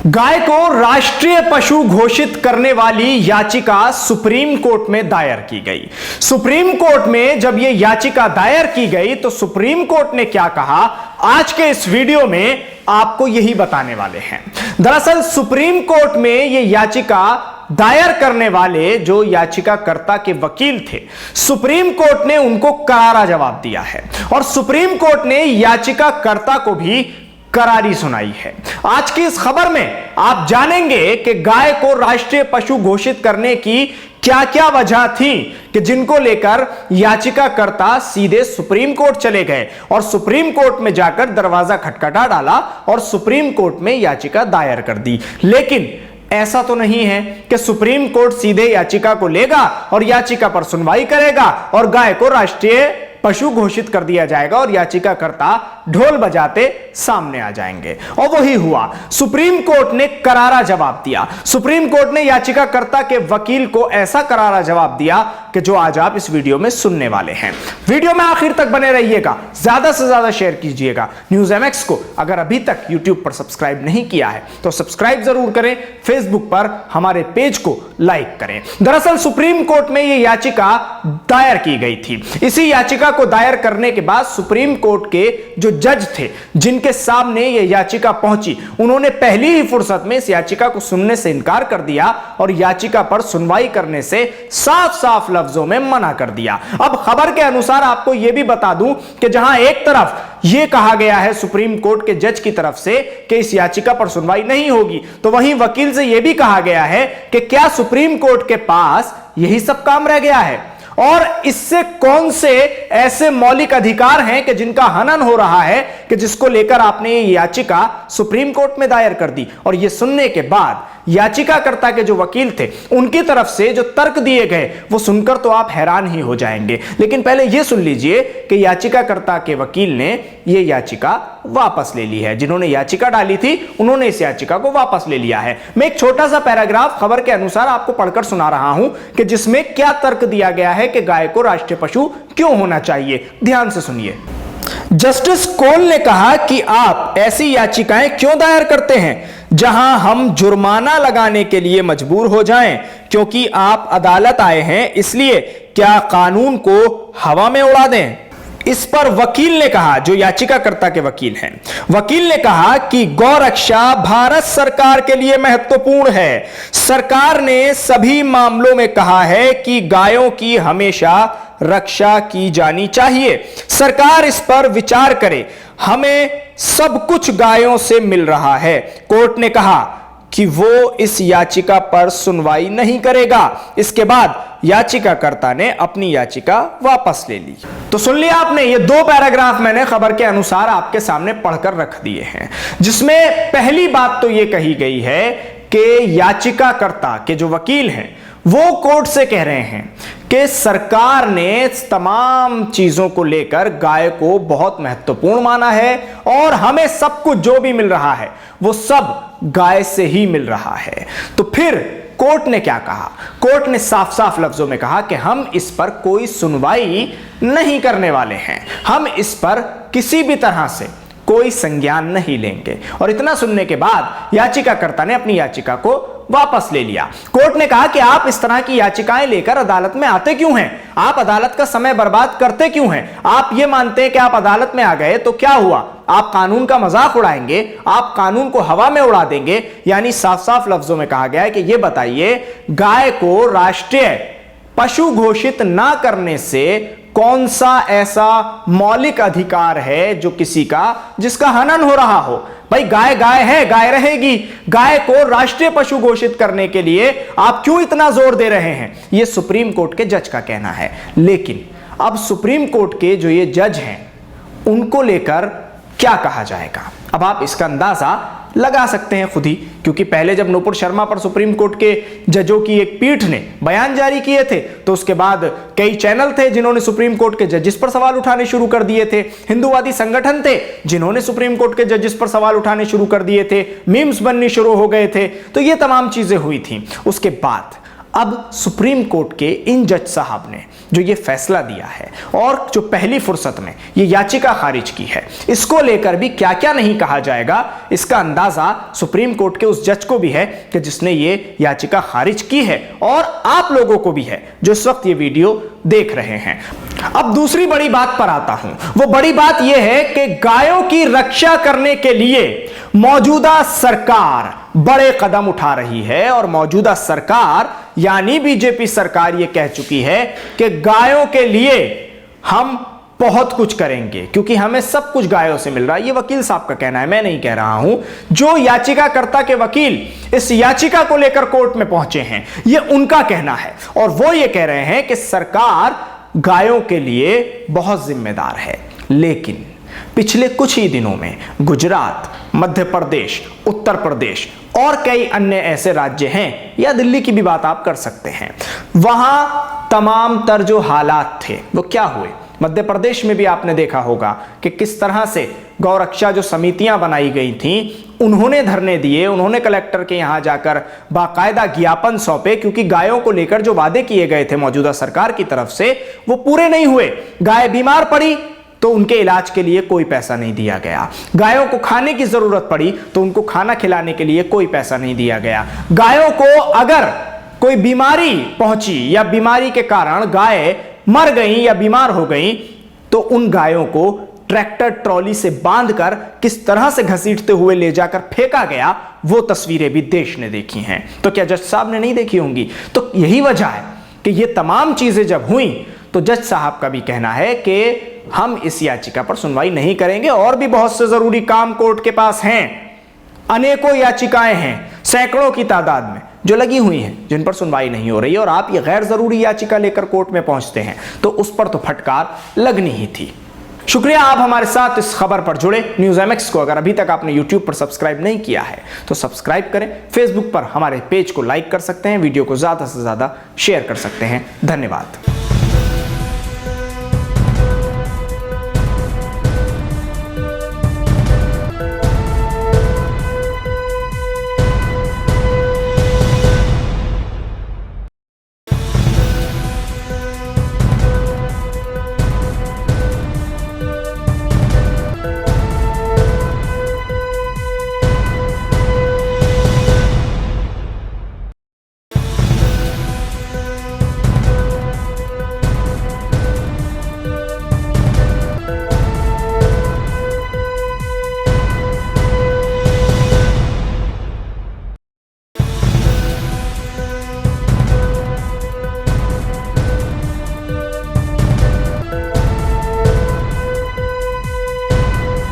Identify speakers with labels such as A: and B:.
A: गाय को राष्ट्रीय पशु घोषित करने वाली याचिका सुप्रीम कोर्ट में दायर की गई। सुप्रीम कोर्ट में जब यह याचिका दायर की गई तो सुप्रीम कोर्ट ने क्या कहा, आज के इस वीडियो में आपको यही बताने वाले हैं। दरअसल सुप्रीम कोर्ट में यह याचिका दायर करने वाले जो याचिकाकर्ता के वकील थे, सुप्रीम कोर्ट ने उनको करारा जवाब दिया है और सुप्रीम कोर्ट ने याचिकाकर्ता को भी करारी सुनाई है। आज की इस खबर में आप जानेंगे कि गाय को राष्ट्रीय पशु घोषित करने की क्या क्या वजह थी कि जिनको लेकर याचिकाकर्ता सीधे सुप्रीम कोर्ट चले गए और सुप्रीम कोर्ट में जाकर दरवाजा खटखटा डाला और सुप्रीम कोर्ट में याचिका दायर कर दी। लेकिन ऐसा तो नहीं है कि सुप्रीम कोर्ट सीधे याचिका को लेगा और याचिका पर सुनवाई करेगा और गाय को राष्ट्रीय पशु घोषित कर दिया जाएगा और याचिकाकर्ता ढोल बजाते सामने आ जाएंगे। और वही हुआ, सुप्रीम कोर्ट ने करारा जवाब दिया। सुप्रीम कोर्ट ने याचिकाकर्ता के वकील को ऐसा करारा जवाब दिया कि जो आज आप इस वीडियो में सुनने वाले हैं। वीडियो में आखिर तक बने रहिएगा, ज्यादा से ज्यादा शेयर कीजिएगा। न्यूज एमएक्स को अगर अभी तक यूट्यूब पर सब्सक्राइब नहीं किया है तो सब्सक्राइब जरूर करें, फेसबुक पर हमारे पेज को लाइक करें। दरअसल सुप्रीम कोर्ट में यह याचिका दायर की गई थी। इसी याचिका को दायर करने के बाद सुप्रीम कोर्ट के जो जज थे जिनके सामने यह याचिका पहुंची, उन्होंने पहली ही फुर्सत में इस याचिका को सुनने से इनकार कर दिया और याचिका पर सुनवाई करने से साफ साफ लफ्जों में मना कर दिया। अब खबर के अनुसार आपको यह भी बता दूं कि जहां एक तरफ यह कहा गया है सुप्रीम कोर्ट के जज की तरफ से कि इस याचिका पर सुनवाई नहीं होगी, तो वहीं वकील से यह भी कहा गया है कि क्या सुप्रीम कोर्ट के पास यही सब काम रह गया है और इससे कौन से ऐसे मौलिक अधिकार हैं कि जिनका हनन हो रहा है कि जिसको लेकर आपने ये याचिका सुप्रीम कोर्ट में दायर कर दी। और ये सुनने के बाद याचिकाकर्ता के जो वकील थे उनकी तरफ से जो तर्क दिए गए वो सुनकर तो आप हैरान ही हो जाएंगे। लेकिन पहले यह सुन लीजिए कि याचिकाकर्ता के वकील ने यह याचिका वापस ले ली है। जिन्होंने याचिका डाली थी उन्होंने इस याचिका को वापस ले लिया है। मैं एक छोटा सा पैराग्राफ खबर के अनुसार आपको पढ़कर सुना रहा हूं कि जिसमें क्या तर्क दिया गया है कि गाय को राष्ट्रीय पशु क्यों होना चाहिए। ध्यान से सुनिए। जस्टिस कोल ने कहा कि आप ऐसी याचिकाएं क्यों दायर करते हैं जहां हम जुर्माना लगाने के लिए मजबूर हो जाएं, क्योंकि आप अदालत आए हैं, इसलिए क्या कानून को हवा में उड़ा दें। इस पर वकील ने कहा, जो याचिकाकर्ता के वकील हैं, वकील ने कहा कि गौरक्षा भारत सरकार के लिए महत्वपूर्ण है। सरकार ने सभी मामलों में कहा है कि गायों की हमेशा रक्षा की जानी चाहिए। सरकार इस पर विचार करे। हमें सब कुछ गायों से मिल रहा है। कोर्ट ने कहा कि वो इस याचिका पर सुनवाई नहीं करेगा। इसके बाद याचिकाकर्ता ने अपनी याचिका वापस ले ली। तो सुन लिया आपने, ये दो पैराग्राफ मैंने खबर के अनुसार आपके सामने पढ़कर रख दिए हैं, जिसमें पहली बात तो ये कही गई है कि याचिकाकर्ता के जो वकील हैं वो कोर्ट से कह रहे हैं कि सरकार ने तमाम चीजों को लेकर गाय को बहुत महत्वपूर्ण माना है और हमें सब कुछ जो भी मिल रहा है वो सब गाय से ही मिल रहा है। तो फिर कोर्ट ने क्या कहा? कोर्ट ने साफ साफ लफ्जों में कहा कि हम इस पर कोई सुनवाई नहीं करने वाले हैं, हम इस पर किसी भी तरह से कोई संज्ञान नहीं लेंगे। और इतना सुनने के बाद याचिकाकर्ता ने अपनी याचिका को वापस ले लिया। कोर्ट ने कहा कि आप इस तरह की याचिकाएं लेकर अदालत में आते क्यों हैं? आप अदालत का समय बर्बाद करते क्यों हैं? आप ये मानते हैं कि आप अदालत में आ गए तो क्या हुआ, आप कानून का मजाक उड़ाएंगे, आप कानून को हवा में उड़ा देंगे। यानी साफ साफ लफ्जों में कहा गया है कि यह बताइए, गाय को राष्ट्रीय पशु घोषित ना करने से कौन सा ऐसा मौलिक अधिकार है जो किसी का जिसका हनन हो रहा हो? भाई गाय गाय है, गाय रहेगी। गाय को राष्ट्रीय पशु घोषित करने के लिए आप क्यों इतना जोर दे रहे हैं? यह सुप्रीम कोर्ट के जज का कहना है। लेकिन अब सुप्रीम कोर्ट के जो ये जज हैं उनको लेकर क्या कहा जाएगा, अब आप इसका अंदाजा लगा सकते हैं खुद ही, क्योंकि पहले जब नूपुर शर्मा पर सुप्रीम कोर्ट के जजों की एक पीठ ने बयान जारी किए थे तो उसके बाद कई चैनल थे जिन्होंने सुप्रीम कोर्ट के जजेस पर सवाल उठाने शुरू कर दिए थे, हिंदूवादी संगठन थे जिन्होंने सुप्रीम कोर्ट के जजेस पर सवाल उठाने शुरू कर दिए थे, मीम्स बनने शुरू हो गए थे। तो ये तमाम चीजें हुई थी। उसके बाद अब सुप्रीम कोर्ट के इन जज साहब ने जो ये फैसला दिया है और जो पहली फुर्सत में ये याचिका खारिज की है, इसको लेकर भी क्या क्या नहीं कहा जाएगा, इसका अंदाजा सुप्रीम कोर्ट के उस जज को भी है कि जिसने ये याचिका खारिज की है, और आप लोगों को भी है जो इस वक्त ये वीडियो देख रहे हैं। अब दूसरी बड़ी बात पर आता हूं। वो बड़ी बात यह है कि गायों की रक्षा करने के लिए मौजूदा सरकार बड़े कदम उठा रही है, और मौजूदा सरकार यानी बीजेपी सरकार यह कह चुकी है कि गायों के लिए हम बहुत कुछ करेंगे, क्योंकि हमें सब कुछ गायों से मिल रहा है। यह वकील साहब का कहना है, मैं नहीं कह रहा हूं। जो याचिकाकर्ता के वकील इस याचिका को लेकर कोर्ट में पहुंचे हैं, यह उनका कहना है, और वो ये कह रहे हैं कि सरकार गायों के लिए बहुत जिम्मेदार है। लेकिन पिछले कुछ ही दिनों में गुजरात, मध्य प्रदेश, उत्तर प्रदेश और कई अन्य ऐसे राज्य हैं, या दिल्ली की भी बात आप कर सकते हैं, वहां तमाम तर जो हालात थे वो क्या हुए। मध्य प्रदेश में भी आपने देखा होगा कि किस तरह से गौरक्षा जो समितियां बनाई गई थीं, उन्होंने धरने दिए, उन्होंने कलेक्टर के यहां जाकर बाकायदा ज्ञापन सौंपे, क्योंकि गायों को लेकर जो वादे किए गए थे मौजूदा सरकार की तरफ से वो पूरे नहीं हुए। गाय बीमार पड़ी तो उनके इलाज के लिए कोई पैसा नहीं दिया गया, गायों को खाने की जरूरत पड़ी तो उनको खाना खिलाने के लिए कोई पैसा नहीं दिया गया, गायों को अगर कोई बीमारी पहुंची या बीमारी के कारण गाय मर गई या बीमार हो गई तो उन गायों को ट्रैक्टर ट्रॉली से बांधकर किस तरह से घसीटते हुए ले जाकर फेंका गया, वो तस्वीरें भी देश ने देखी हैं। तो क्या जज साहब ने नहीं देखी होंगी? तो यही वजह है कि ये तमाम चीजें जब हुई तो जज साहब का भी कहना है कि हम इस याचिका पर सुनवाई नहीं करेंगे, और भी बहुत से जरूरी काम कोर्ट के पास हैं। अनेकों याचिकाएं हैं, सैकड़ों की तादाद में जो लगी हुई हैं, जिन पर सुनवाई नहीं हो रही है, और आप ये गैर जरूरी याचिका लेकर कोर्ट में पहुंचते हैं तो उस पर तो फटकार लगनी ही थी। शुक्रिया आप हमारे साथ इस खबर पर जुड़े। न्यूज़ MX को अगर अभी तक आपने YouTube पर सब्सक्राइब नहीं किया है तो सब्सक्राइब करें। फेसबुक पर हमारे पेज को लाइक कर सकते हैं, वीडियो को ज्यादा से ज्यादा शेयर कर सकते हैं। धन्यवाद।